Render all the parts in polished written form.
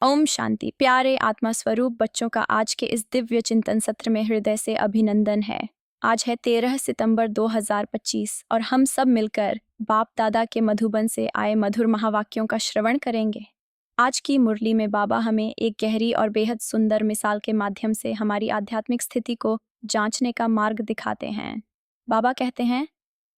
ओम शांति। प्यारे आत्मा स्वरूप बच्चों का आज के इस दिव्य चिंतन सत्र में हृदय से अभिनंदन है। आज है 13 सितंबर 2025 और हम सब मिलकर बाप दादा के मधुबन से आए मधुर महावाक्यों का श्रवण करेंगे। आज की मुरली में बाबा हमें एक गहरी और बेहद सुंदर मिसाल के माध्यम से हमारी आध्यात्मिक स्थिति को जांचने का मार्ग दिखाते हैं। बाबा कहते हैं,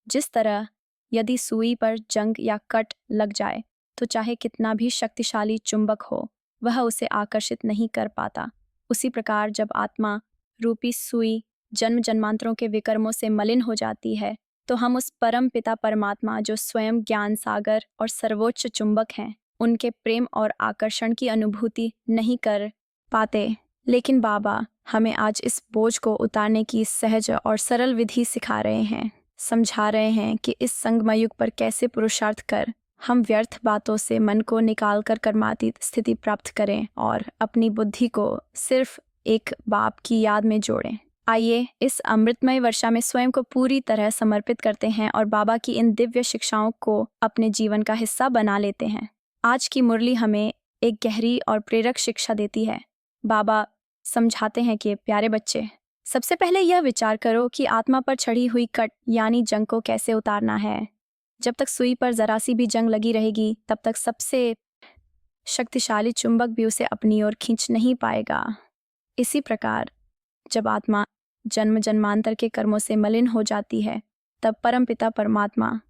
जिस तरह यदि सुई पर जंग या कट लग जाए तो चाहे कितना भी शक्तिशाली चुंबक हो वह उसे आकर्षित नहीं कर पाता, उसी प्रकार जब आत्मा रूपी सुई जन्म जन्मांतरों के विकर्मों से मलिन हो जाती है तो हम उस परम पिता परमात्मा जो स्वयं ज्ञान सागर और सर्वोच्च चुंबक हैं उनके प्रेम और आकर्षण की अनुभूति नहीं कर पाते। लेकिन बाबा हमें आज इस बोझ को उतारने की सहज और सरल विधि सिखा रहे हैं, समझा रहे हैं कि इस संगम युग पर कैसे पुरुषार्थ कर हम व्यर्थ बातों से मन को निकालकर कर्मातीत स्थिति प्राप्त करें और अपनी बुद्धि को सिर्फ एक बाप की याद में जोड़ें। आइए इस अमृतमय वर्षा में स्वयं को पूरी तरह समर्पित करते हैं और बाबा की इन दिव्य शिक्षाओं को अपने जीवन का हिस्सा बना लेते हैं। आज की मुरली हमें एक गहरी और प्रेरक शिक्षा देती है। बाबा समझाते हैं कि प्यारे बच्चे, सबसे पहले यह विचार करो कि आत्मा पर चढ़ी हुई कट यानी जंग को कैसे उतारना है। जब तक सुई पर जरा सी भी जंग लगी रहेगी तब तक सबसे शक्तिशाली चुंबक भी उसे अपनी ओर खींच नहीं पाएगा। इसी प्रकार जब आत्मा जन्म जन्मांतर के कर्मों से मलिन हो जाती है तब परमपिता परमात्मा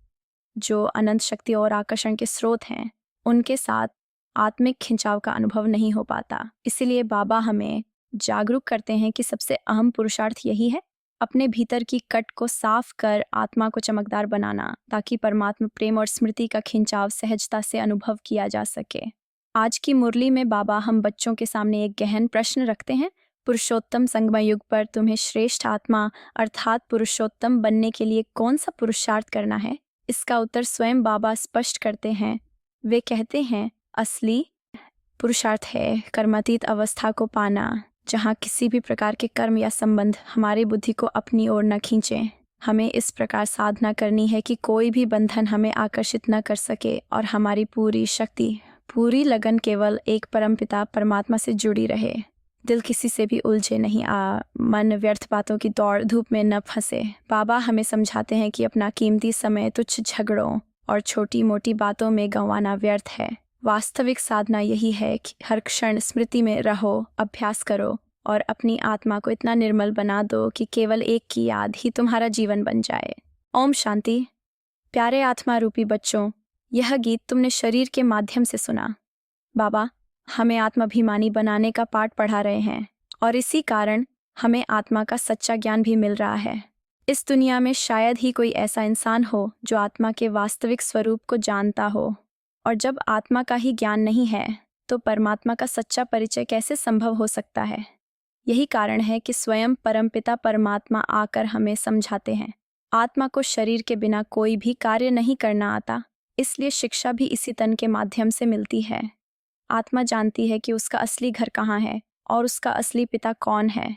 जो अनंत शक्ति और आकर्षण के स्रोत हैं उनके साथ आत्मिक खिंचाव का अनुभव नहीं हो पाता। इसीलिए बाबा हमें जागरूक करते हैं कि सबसे अहम पुरुषार्थ यही है, अपने भीतर की कट को साफ कर आत्मा को चमकदार बनाना, ताकि परमात्मा प्रेम और स्मृति का खिंचाव सहजता से अनुभव किया जा सके। आज की मुरली में बाबा हम बच्चों के सामने एक गहन प्रश्न रखते हैं। पुरुषोत्तम संगम युग पर तुम्हें श्रेष्ठ आत्मा अर्थात पुरुषोत्तम बनने के लिए कौन सा पुरुषार्थ करना है? इसका उत्तर स्वयं बाबा स्पष्ट करते हैं। वे कहते हैं, असली पुरुषार्थ है कर्मातीत अवस्था को पाना, जहाँ किसी भी प्रकार के कर्म या संबंध हमारी बुद्धि को अपनी ओर न खींचें। हमें इस प्रकार साधना करनी है कि कोई भी बंधन हमें आकर्षित न कर सके और हमारी पूरी शक्ति, पूरी लगन केवल एक परमपिता परमात्मा से जुड़ी रहे। दिल किसी से भी उलझे नहीं, मन व्यर्थ बातों की दौड़ धूप में न फंसे। बाबा हमें समझाते हैं कि अपना कीमती समय तुच्छ झगड़ों और छोटी मोटी बातों में गंवाना व्यर्थ है। वास्तविक साधना यही है कि हर क्षण स्मृति में रहो, अभ्यास करो और अपनी आत्मा को इतना निर्मल बना दो कि केवल एक की याद ही तुम्हारा जीवन बन जाए। ओम शांति। प्यारे आत्मा रूपी बच्चों, यह गीत तुमने शरीर के माध्यम से सुना। बाबा हमें आत्माभिमानी बनाने का पाठ पढ़ा रहे हैं और इसी कारण हमें आत्मा का सच्चा ज्ञान भी मिल रहा है। इस दुनिया में शायद ही कोई ऐसा इंसान हो जो आत्मा के वास्तविक स्वरूप को जानता हो, और जब आत्मा का ही ज्ञान नहीं है तो परमात्मा का सच्चा परिचय कैसे संभव हो सकता है। यही कारण है कि स्वयं परमपिता परमात्मा आकर हमें समझाते हैं, आत्मा को शरीर के बिना कोई भी कार्य नहीं करना आता, इसलिए शिक्षा भी इसी तन के माध्यम से मिलती है। आत्मा जानती है कि उसका असली घर कहाँ है और उसका असली पिता कौन है।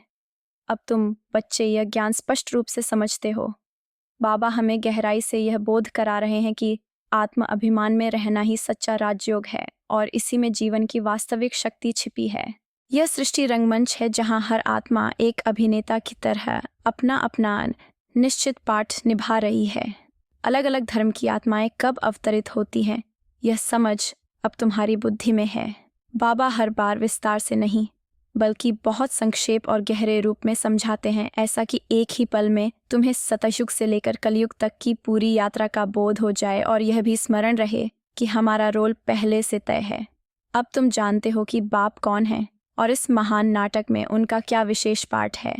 अब तुम बच्चे यह ज्ञान स्पष्ट रूप से समझते हो। बाबा हमें गहराई से यह बोध करा रहे हैं कि आत्म अभिमान में रहना ही सच्चा राजयोग है और इसी में जीवन की वास्तविक शक्ति छिपी है। यह सृष्टि रंगमंच है जहाँ हर आत्मा एक अभिनेता की तरह अपना अपना निश्चित पाठ निभा रही है। अलग अलग धर्म की आत्माएं कब अवतरित होती हैं, यह समझ अब तुम्हारी बुद्धि में है। बाबा हर बार विस्तार से नहीं बल्कि बहुत संक्षेप और गहरे रूप में समझाते हैं, ऐसा कि एक ही पल में तुम्हें सतयुग से लेकर कलयुग तक की पूरी यात्रा का बोध हो जाए और यह भी स्मरण रहे कि हमारा रोल पहले से तय है। अब तुम जानते हो कि बाप कौन है और इस महान नाटक में उनका क्या विशेष पाठ है।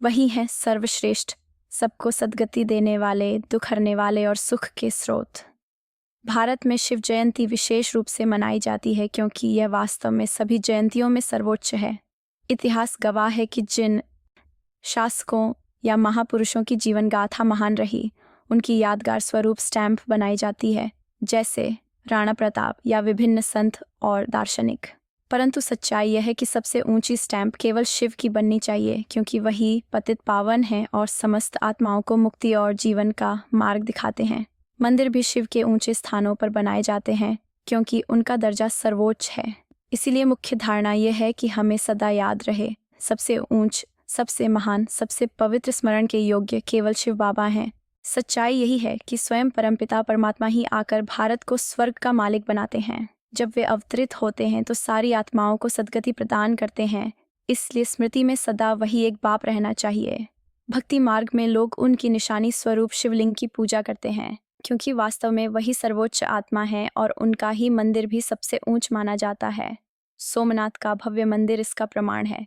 वही है सर्वश्रेष्ठ, सबको सद्गति देने वाले, दुख हरने वाले और सुख के स्रोत। भारत में शिव जयंती विशेष रूप से मनाई जाती है क्योंकि यह वास्तव में सभी जयंतियों में सर्वोच्च है। इतिहास गवाह है कि जिन शासकों या महापुरुषों की जीवन गाथा महान रही, उनकी यादगार स्वरूप स्टैंप बनाई जाती है, जैसे राणा प्रताप या विभिन्न संत और दार्शनिक। परंतु सच्चाई यह है कि सबसे ऊंची स्टैंप केवल शिव की बननी चाहिए, क्योंकि वही पतित पावन है और समस्त आत्माओं को मुक्ति और जीवन का मार्ग दिखाते हैं। मंदिर भी शिव के ऊंचे स्थानों पर बनाए जाते हैं क्योंकि उनका दर्जा सर्वोच्च है। इसीलिए मुख्य धारणा यह है कि हमें सदा याद रहे, सबसे ऊंच, सबसे महान, सबसे पवित्र स्मरण के योग्य केवल शिव बाबा हैं। सच्चाई यही है कि स्वयं परमपिता परमात्मा ही आकर भारत को स्वर्ग का मालिक बनाते हैं। जब वे अवतरित होते हैं तो सारी आत्माओं को सद्गति प्रदान करते हैं। इसलिए स्मृति में सदा वही एक बाप रहना चाहिए। भक्ति मार्ग में लोग उनकी निशानी स्वरूप शिवलिंग की पूजा करते हैं, क्योंकि वास्तव में वही सर्वोच्च आत्मा है और उनका ही मंदिर भी सबसे ऊंच माना जाता है। सोमनाथ का भव्य मंदिर इसका प्रमाण है।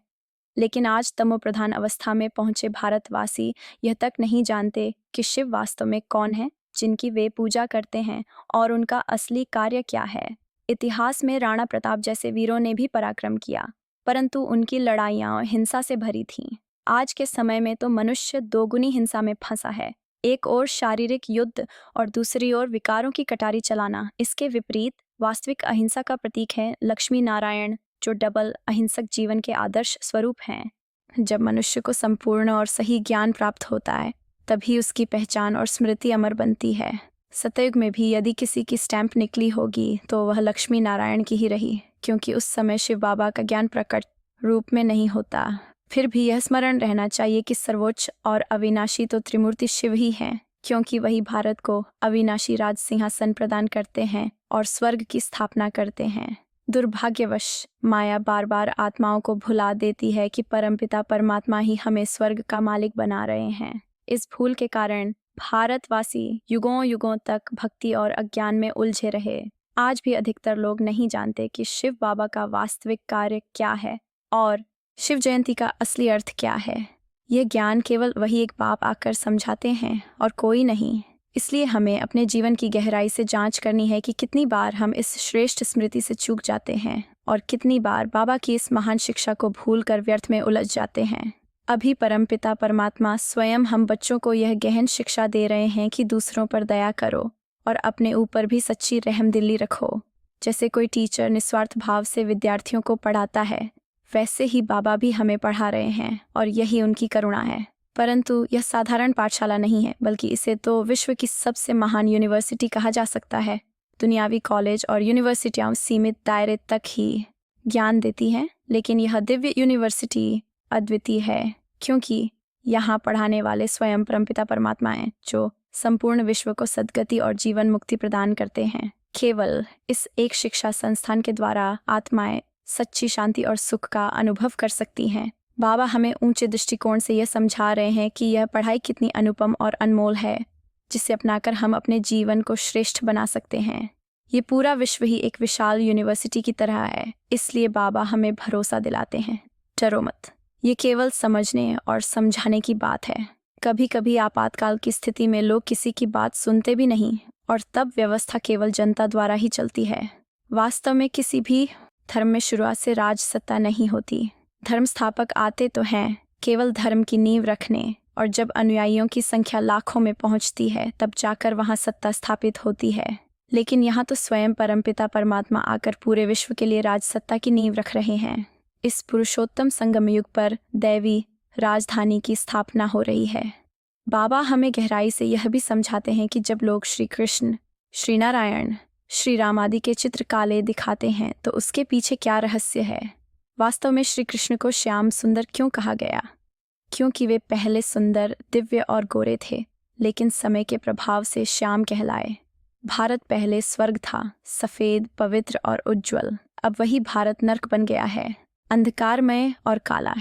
लेकिन आज तमो प्रधान अवस्था में पहुंचे भारतवासी यह तक नहीं जानते कि शिव वास्तव में कौन है जिनकी वे पूजा करते हैं और उनका असली कार्य क्या है। इतिहास में राणा प्रताप जैसे वीरों ने भी पराक्रम किया, परंतु उनकी लड़ाइयाँ हिंसा से भरी थीं। आज के समय में तो मनुष्य दोगुनी हिंसा में फंसा है, एक ओर शारीरिक युद्ध और दूसरी ओर विकारों की कटारी चलाना। इसके विपरीत वास्तविक अहिंसा का प्रतीक है लक्ष्मी नारायण, जो डबल अहिंसक जीवन के आदर्श स्वरूप हैं। जब मनुष्य को संपूर्ण और सही ज्ञान प्राप्त होता है तभी उसकी पहचान और स्मृति अमर बनती है। सतयुग में भी यदि किसी की स्टैंप निकली होगी तो वह लक्ष्मी नारायण की ही रही, क्योंकि उस समय शिव बाबा का ज्ञान प्रकट रूप में नहीं होता। फिर भी यह स्मरण रहना चाहिए कि सर्वोच्च और अविनाशी तो त्रिमूर्ति शिव ही हैं, क्योंकि वही भारत को अविनाशी राज सिंहासन प्रदान करते हैं और स्वर्ग की स्थापना करते हैं। दुर्भाग्यवश माया बार बार आत्माओं को भुला देती है कि परमपिता परमात्मा ही हमें स्वर्ग का मालिक बना रहे हैं। इस भूल के कारण भारतवासी युगों युगों तक भक्ति और अज्ञान में उलझे रहे। आज भी अधिकतर लोग नहीं जानते कि शिव बाबा का वास्तविक कार्य क्या है और शिव जयंती का असली अर्थ क्या है। यह ज्ञान केवल वही एक बाप आकर समझाते हैं और कोई नहीं। इसलिए हमें अपने जीवन की गहराई से जांच करनी है कि कितनी बार हम इस श्रेष्ठ स्मृति से चूक जाते हैं और कितनी बार बाबा की इस महान शिक्षा को भूलकर व्यर्थ में उलझ जाते हैं। अभी परमपिता परमात्मा स्वयं हम बच्चों को यह गहन शिक्षा दे रहे हैं कि दूसरों पर दया करो और अपने ऊपर भी सच्ची रहमदिली रखो। जैसे कोई टीचर निस्वार्थ भाव से विद्यार्थियों को पढ़ाता है, वैसे ही बाबा भी हमें पढ़ा रहे हैं और यही उनकी करुणा है। परंतु यह साधारण पाठशाला नहीं है, बल्कि इसे तो विश्व की सबसे महान यूनिवर्सिटी कहा जा सकता है। दुनियावी कॉलेज और यूनिवर्सिटियां सीमित दायरे तक ही ज्ञान देती हैं, लेकिन यह दिव्य यूनिवर्सिटी अद्वितीय है, क्योंकि यहाँ पढ़ाने वाले स्वयं परमपिता परमात्मा हैं, जो संपूर्ण विश्व को सद्गति और जीवन मुक्ति प्रदान करते हैं। केवल इस एक शिक्षा संस्थान के द्वारा आत्माएं सच्ची शांति और सुख का अनुभव कर सकती हैं। बाबा हमें ऊंचे दृष्टिकोण से यह समझा रहे हैं कि यह पढ़ाई कितनी अनुपम और अनमोल है, जिसे अपनाकर हम अपने जीवन को श्रेष्ठ बना सकते हैं। ये पूरा विश्व ही एक विशाल यूनिवर्सिटी की तरह है, इसलिए बाबा हमें भरोसा दिलाते हैं, डरो मत। ये केवल समझने और समझाने की बात है। कभी कभी आपातकाल की स्थिति में लोग किसी की बात सुनते भी नहीं और तब व्यवस्था केवल जनता द्वारा ही चलती है। वास्तव में किसी भी धर्म में शुरुआत से राज सत्ता नहीं होती। धर्म स्थापक आते तो हैं केवल धर्म की नींव रखने, और जब अनुयायियों की संख्या लाखों में पहुंचती है तब जाकर वहां सत्ता स्थापित होती है। लेकिन यहाँ तो स्वयं परमपिता परमात्मा आकर पूरे विश्व के लिए राज सत्ता की नींव रख रहे हैं। इस पुरुषोत्तम संगम युग पर दैवी राजधानी की स्थापना हो रही है। बाबा हमें गहराई से यह भी समझाते हैं कि जब लोग श्री कृष्ण, श्री नारायण, श्री राम आदि के चित्र काले दिखाते हैं तो उसके पीछे क्या रहस्य है। वास्तव में श्री कृष्ण को श्याम सुंदर क्यों कहा गया? क्योंकि वे पहले सुंदर, दिव्य और गोरे थे, लेकिन समय के प्रभाव से श्याम कहलाए। भारत पहले स्वर्ग था, सफेद, पवित्र और उज्ज्वल। अब वही भारत नर्क बन गया है, अंधकारमय और काला।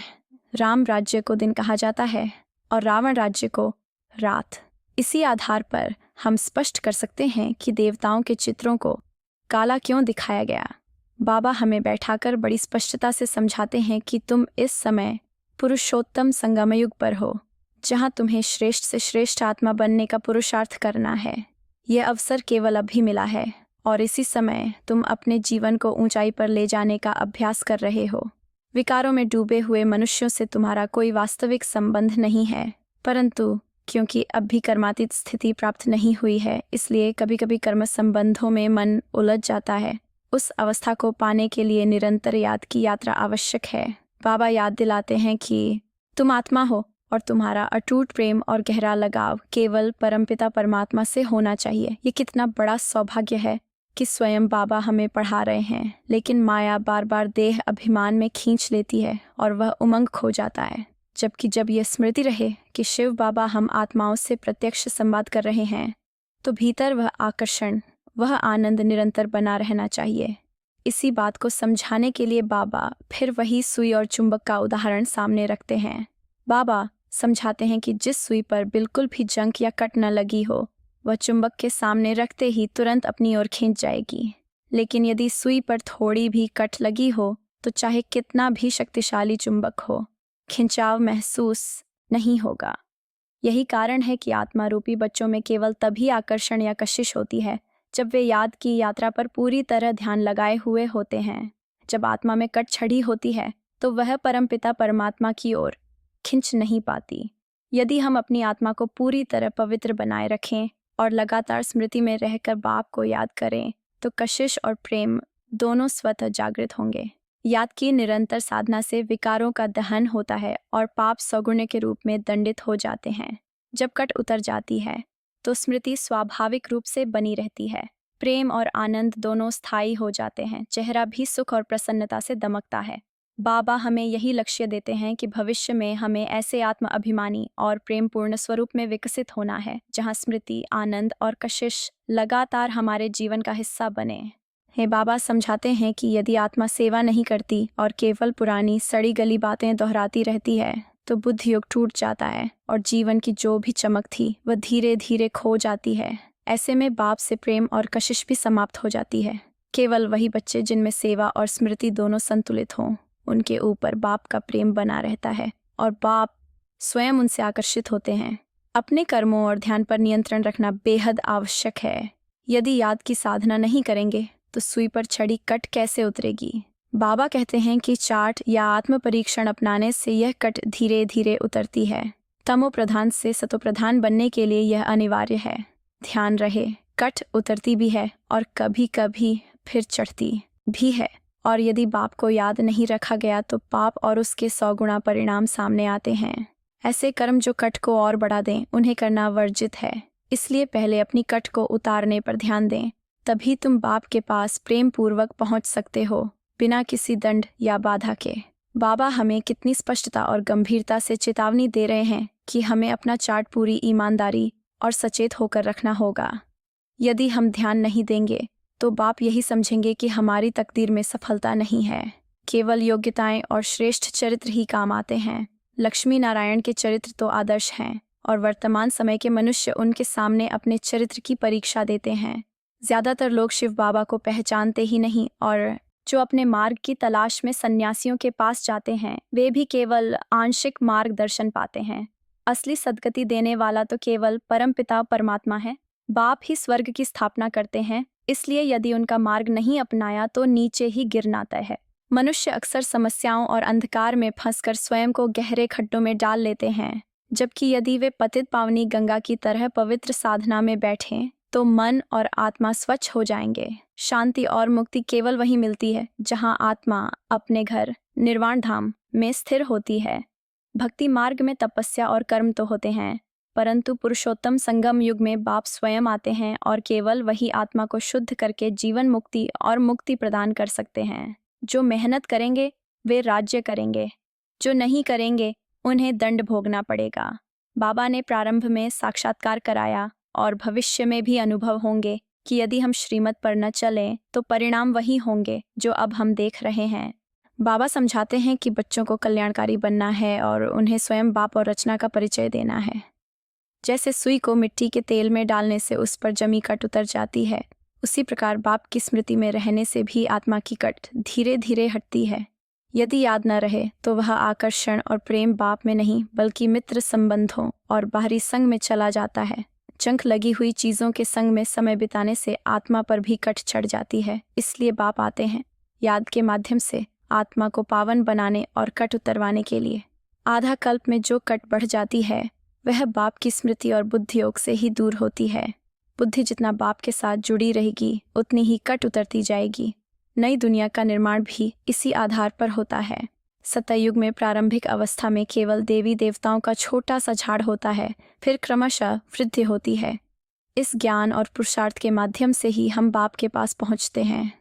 राम राज्य को दिन कहा जाता है और रावण राज्य को रात। इसी आधार पर हम स्पष्ट कर सकते हैं कि देवताओं के चित्रों को काला क्यों दिखाया गया। बाबा हमें बैठाकर बड़ी स्पष्टता से समझाते हैं कि तुम इस समय पुरुषोत्तम संगम युग पर हो, जहां तुम्हें श्रेष्ठ से श्रेष्ठ आत्मा बनने का पुरुषार्थ करना है। यह अवसर केवल अभी मिला है और इसी समय तुम अपने जीवन को ऊंचाई पर ले जाने का अभ्यास कर रहे हो। विकारों में डूबे हुए मनुष्यों से तुम्हारा कोई वास्तविक संबंध नहीं है, परंतु क्योंकि अब भी कर्मातीत स्थिति प्राप्त नहीं हुई है, इसलिए कभी कभी कर्म संबंधों में मन उलझ जाता है। उस अवस्था को पाने के लिए निरंतर याद की यात्रा आवश्यक है। बाबा याद दिलाते हैं कि तुम आत्मा हो और तुम्हारा अटूट प्रेम और गहरा लगाव केवल परमपिता परमात्मा से होना चाहिए। ये कितना बड़ा सौभाग्य है कि स्वयं बाबा हमें पढ़ा रहे हैं, लेकिन माया बार बार देह अभिमान में खींच लेती है और वह उमंग खो जाता है। जबकि जब यह स्मृति रहे कि शिव बाबा हम आत्माओं से प्रत्यक्ष संवाद कर रहे हैं, तो भीतर वह आकर्षण, वह आनंद निरंतर बना रहना चाहिए। इसी बात को समझाने के लिए बाबा फिर वही सुई और चुंबक का उदाहरण सामने रखते हैं। बाबा समझाते हैं कि जिस सुई पर बिल्कुल भी जंक या कट न लगी हो, वह चुंबक के सामने रखते ही तुरंत अपनी ओर खींच जाएगी। लेकिन यदि सुई पर थोड़ी भी कट लगी हो, तो चाहे कितना भी शक्तिशाली चुंबक हो, खिंचाव महसूस नहीं होगा। यही कारण है कि आत्मा रूपी बच्चों में केवल तभी आकर्षण या कशिश होती है जब वे याद की यात्रा पर पूरी तरह ध्यान लगाए हुए होते हैं। जब आत्मा में कट छड़ी होती है, तो वह परमपिता परमात्मा की ओर खिंच नहीं पाती। यदि हम अपनी आत्मा को पूरी तरह पवित्र बनाए रखें और लगातार स्मृति में रहकर बाप को याद करें, तो कशिश और प्रेम दोनों स्वतः जागृत होंगे। याद की निरंतर साधना से विकारों का दहन होता है और पाप सगुण के रूप में दंडित हो जाते हैं। जब कट उतर जाती है, तो स्मृति स्वाभाविक रूप से बनी रहती है। प्रेम और आनंद दोनों स्थायी हो जाते हैं। चेहरा भी सुख और प्रसन्नता से दमकता है। बाबा हमें यही लक्ष्य देते हैं कि भविष्य में हमें ऐसे आत्म अभिमानी और प्रेमपूर्ण स्वरूप में विकसित होना है, जहां स्मृति, आनंद और कशिश लगातार हमारे जीवन का हिस्सा बने। हे बाबा समझाते हैं कि यदि आत्मा सेवा नहीं करती और केवल पुरानी सड़ी गली बातें दोहराती रहती है, तो बुद्धि योग टूट जाता है और जीवन की जो भी चमक थी वह धीरे धीरे खो जाती है। ऐसे में बाप से प्रेम और कशिश भी समाप्त हो जाती है। केवल वही बच्चे जिनमें सेवा और स्मृति दोनों संतुलित हों, उनके ऊपर बाप का प्रेम बना रहता है और बाप स्वयं उनसे आकर्षित होते हैं। अपने कर्मों और ध्यान पर नियंत्रण रखना बेहद आवश्यक है। यदि याद की साधना नहीं करेंगे, तो सुई पर छड़ी कट कैसे उतरेगी। बाबा कहते हैं कि चार्ट या आत्म परीक्षण अपनाने से यह कट धीरे धीरे उतरती है। तमो प्रधान से सतो प्रधान बनने के लिए यह अनिवार्य है। ध्यान रहे, कट उतरती भी है और कभी कभी फिर चढ़ती भी है, और यदि बाप को याद नहीं रखा गया तो पाप और उसके 100 गुना परिणाम सामने आते हैं। ऐसे कर्म जो कट को और बढ़ा दें, उन्हें करना वर्जित है। इसलिए पहले अपनी कट को उतारने पर ध्यान दें, तभी तुम बाप के पास प्रेम पूर्वक पहुंच सकते हो, बिना किसी दंड या बाधा के। बाबा हमें कितनी स्पष्टता और गंभीरता से चेतावनी दे रहे हैं कि हमें अपना चार्ट पूरी ईमानदारी और सचेत होकर रखना होगा। यदि हम ध्यान नहीं देंगे, तो बाप यही समझेंगे कि हमारी तकदीर में सफलता नहीं है। केवल योग्यताएं और श्रेष्ठ चरित्र ही काम आते हैं। लक्ष्मी नारायण के चरित्र तो आदर्श हैं, और वर्तमान समय के मनुष्य उनके सामने अपने चरित्र की परीक्षा देते हैं। ज्यादातर लोग शिव बाबा को पहचानते ही नहीं, और जो अपने मार्ग की तलाश में सन्यासियों के पास जाते हैं, वे भी केवल आंशिक मार्गदर्शन पाते हैं। असली सद्गति देने वाला तो केवल परमपिता परमात्मा है। बाप ही स्वर्ग की स्थापना करते हैं, इसलिए यदि उनका मार्ग नहीं अपनाया तो नीचे ही गिरना तय है। मनुष्य अक्सर समस्याओं और अंधकार में फंसकर स्वयं को गहरे खड्डों में डाल लेते हैं, जबकि यदि वे पतित पावनी गंगा की तरह पवित्र साधना में बैठें, तो मन और आत्मा स्वच्छ हो जाएंगे। शांति और मुक्ति केवल वहीं मिलती है जहां आत्मा अपने घर निर्वाण धाम में स्थिर होती है। भक्ति मार्ग में तपस्या और कर्म तो होते हैं, परंतु पुरुषोत्तम संगम युग में बाप स्वयं आते हैं और केवल वही आत्मा को शुद्ध करके जीवन मुक्ति और मुक्ति प्रदान कर सकते हैं। जो मेहनत करेंगे वे राज्य करेंगे, जो नहीं करेंगे उन्हें दंड भोगना पड़ेगा। बाबा ने प्रारंभ में साक्षात्कार कराया और भविष्य में भी अनुभव होंगे कि यदि हम श्रीमत पर न चलें तो परिणाम वही होंगे जो अब हम देख रहे हैं। बाबा समझाते हैं कि बच्चों को कल्याणकारी बनना है और उन्हें स्वयं बाप और रचना का परिचय देना है। जैसे सुई को मिट्टी के तेल में डालने से उस पर जमी कट उतर जाती है, उसी प्रकार बाप की स्मृति में रहने से भी आत्मा की कट धीरे धीरे हटती है। यदि याद न रहे तो वह आकर्षण और प्रेम बाप में नहीं बल्कि मित्र संबंधों और बाहरी संग में चला जाता है। चंक लगी हुई चीजों के संग में समय बिताने से आत्मा पर भी कट चढ़ जाती है। इसलिए बाप आते हैं याद के माध्यम से आत्मा को पावन बनाने और कट उतरवाने के लिए। आधा कल्प में जो कट बढ़ जाती है वह बाप की स्मृति और बुद्धि योग से ही दूर होती है। बुद्धि जितना बाप के साथ जुड़ी रहेगी उतनी ही कट उतरती जाएगी। नई दुनिया का निर्माण भी इसी आधार पर होता है। सतयुग में प्रारंभिक अवस्था में केवल देवी देवताओं का छोटा सा झाड़ होता है, फिर क्रमशः वृद्धि होती है। इस ज्ञान और पुरुषार्थ के माध्यम से ही हम बाप के पास पहुंचते हैं।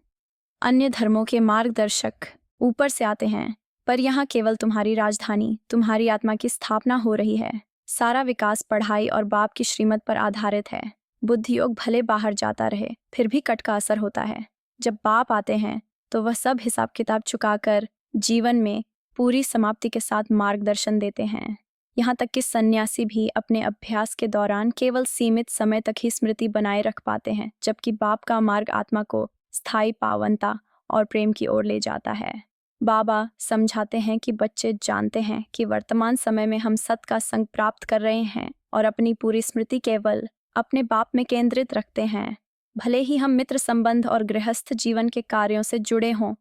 अन्य धर्मों के मार्गदर्शक ऊपर से आते हैं, पर यहाँ केवल तुम्हारी राजधानी, तुम्हारी आत्मा की स्थापना हो रही है। सारा विकास पढ़ाई और बाप की श्रीमत पर आधारित है। बुद्धि योग भले बाहर जाता रहे, फिर भी कट का असर होता है। जब बाप आते हैं तो वह सब हिसाब किताब चुकाकर जीवन में पूरी समाप्ति के साथ मार्गदर्शन देते हैं। यहाँ तक कि सन्यासी भी अपने अभ्यास के दौरान केवल सीमित समय तक ही स्मृति बनाए रख पाते हैं, जबकि बाप का मार्ग आत्मा को स्थायी पावनता और प्रेम की ओर ले जाता है। बाबा समझाते हैं कि बच्चे जानते हैं कि वर्तमान समय में हम सत का संग प्राप्त कर रहे हैं और अपनी पूरी स्मृति केवल अपने बाप में केंद्रित रखते हैं। भले ही हम मित्र संबंध और गृहस्थ जीवन के कार्यों से जुड़े हों,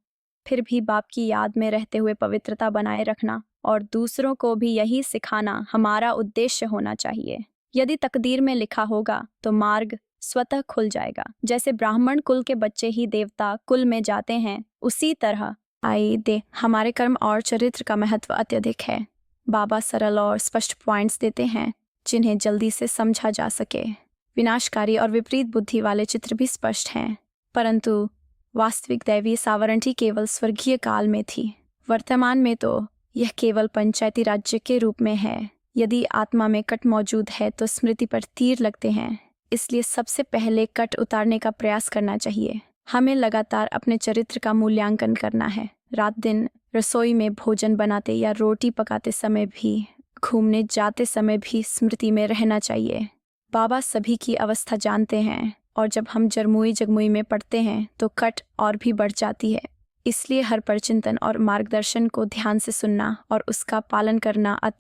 फिर भी बाप की याद में रहते हुए पवित्रता बनाए रखना और दूसरों को भी यही सिखाना हमारा उद्देश्य होना चाहिए। यदि तकदीर में लिखा होगा तो मार्ग स्वतः खुल जाएगा। जैसे ब्राह्मण कुल के बच्चे ही देवता कुल में जाते हैं, उसी तरह हमारे कर्म और चरित्र का महत्व अत्यधिक है। बाबा सरल और स्पष्ट पॉइंट्स देते हैं जिन्हें जल्दी से समझा जा सके। विनाशकारी और विपरीत बुद्धि वाले चित्र भी स्पष्ट हैं, परंतु वास्तविक दैवीय सावरणती केवल स्वर्गीय काल में थी। वर्तमान में तो यह केवल पंचायती राज्य के रूप में है। यदि आत्मा में कट मौजूद है तो स्मृति पर तीर लगते हैं, इसलिए सबसे पहले कट उतारने का प्रयास करना चाहिए। हमें लगातार अपने चरित्र का मूल्यांकन करना है। रात दिन रसोई में भोजन बनाते या रोटी पकाते समय भी, घूमने जाते समय भी स्मृति में रहना चाहिए। बाबा सभी की अवस्था जानते हैं और जब हम जरमुई जगमुई में पढ़ते हैं तो कट और भी बढ़ जाती है। इसलिए हर परचिंतन और मार्गदर्शन को ध्यान से सुनना और उसका पालन करना